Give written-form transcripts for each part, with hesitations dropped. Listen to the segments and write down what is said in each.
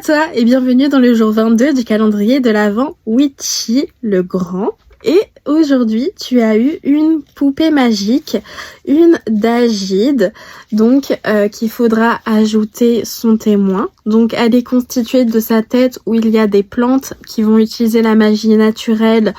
toi et bienvenue dans le jour 22 du calendrier de l'Avent Witchy le Grand. Et aujourd'hui, tu as eu une poupée magique, une d'Agide, donc qu'il faudra ajouter son témoin. Donc elle est constituée de sa tête où il y a des plantes qui vont utiliser la magie naturelle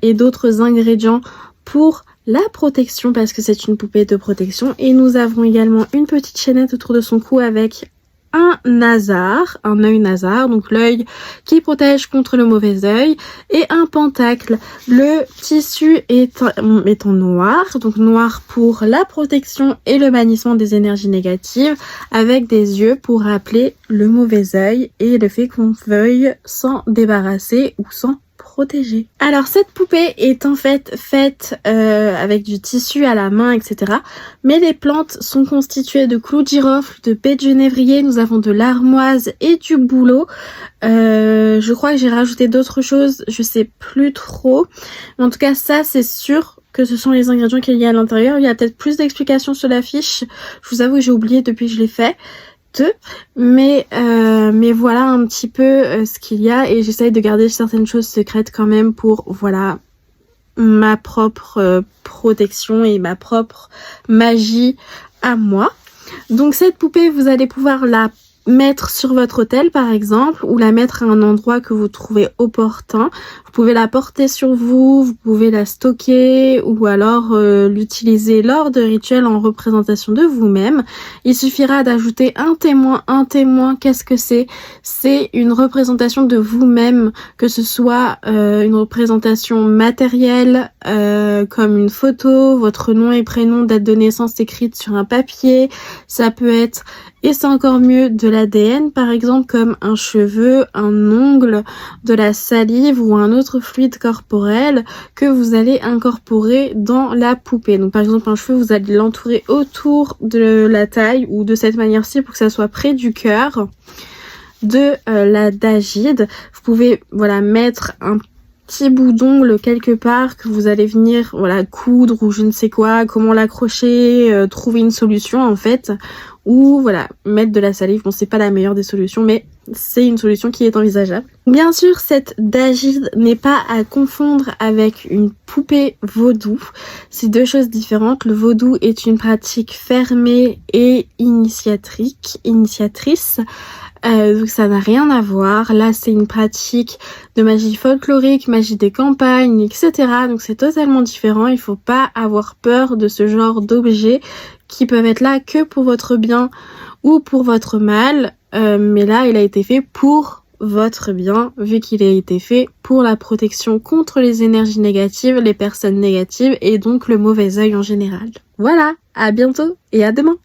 et d'autres ingrédients pour la protection parce que c'est une poupée de protection. Et nous avons également une petite chaînette autour de son cou avec un nasard, un œil nasard, donc l'œil qui protège contre le mauvais œil, et un pentacle. Le tissu est en noir, donc noir pour la protection et le bannissement des énergies négatives, avec des yeux pour rappeler le mauvais œil et le fait qu'on veuille s'en débarrasser ou s'en protéger. Alors cette poupée est en fait faite avec du tissu à la main, etc. Mais les plantes sont constituées de clous de girofle, de baies de genévrier, nous avons de l'armoise et du bouleau. Je crois que j'ai rajouté d'autres choses, je sais plus trop. Mais en tout cas ça c'est sûr que ce sont les ingrédients qu'il y a à l'intérieur. Il y a peut-être plus d'explications sur la fiche. Je vous avoue que j'ai oublié depuis que je l'ai fait. Mais voilà un petit peu ce qu'il y a, et j'essaye de garder certaines choses secrètes quand même pour voilà ma propre protection et ma propre magie à moi. Donc cette poupée, vous allez pouvoir la mettre sur votre autel par exemple, ou la mettre à un endroit que vous trouvez opportun. Vous pouvez la porter sur vous, vous pouvez la stocker ou alors l'utiliser lors de rituels en représentation de vous-même. Il suffira d'ajouter un témoin. Un témoin, qu'est-ce que c'est? C'est une représentation de vous-même, que ce soit une représentation matérielle comme une photo, votre nom et prénom, date de naissance écrite sur un papier. Ça peut être, et c'est encore mieux, de l'ADN par exemple, comme un cheveu, un ongle, de la salive ou un autre fluide corporel que vous allez incorporer dans la poupée. Donc par exemple un cheveu, vous allez l'entourer autour de la taille ou de cette manière-ci pour que ça soit près du cœur de la d'Agide. Vous pouvez voilà mettre un petit bout d'ongle quelque part que vous allez venir voilà coudre ou je ne sais quoi, comment l'accrocher, trouver une solution en fait, ou voilà mettre de la salive. Bon, c'est pas la meilleure des solutions, mais c'est une solution qui est envisageable. Bien sûr, cette d'Agide n'est pas à confondre avec une poupée vaudou. C'est deux choses différentes. Le vaudou est une pratique fermée et initiatrice. Donc ça n'a rien à voir. Là c'est une pratique de magie folklorique, magie des campagnes, etc. Donc c'est totalement différent. Il faut pas avoir peur de ce genre d'objets qui peuvent être là que pour votre bien ou pour votre mal. Mais là il a été fait pour votre bien, vu qu'il a été fait pour la protection contre les énergies négatives, les personnes négatives et donc le mauvais œil en général. Voilà, à bientôt et à demain.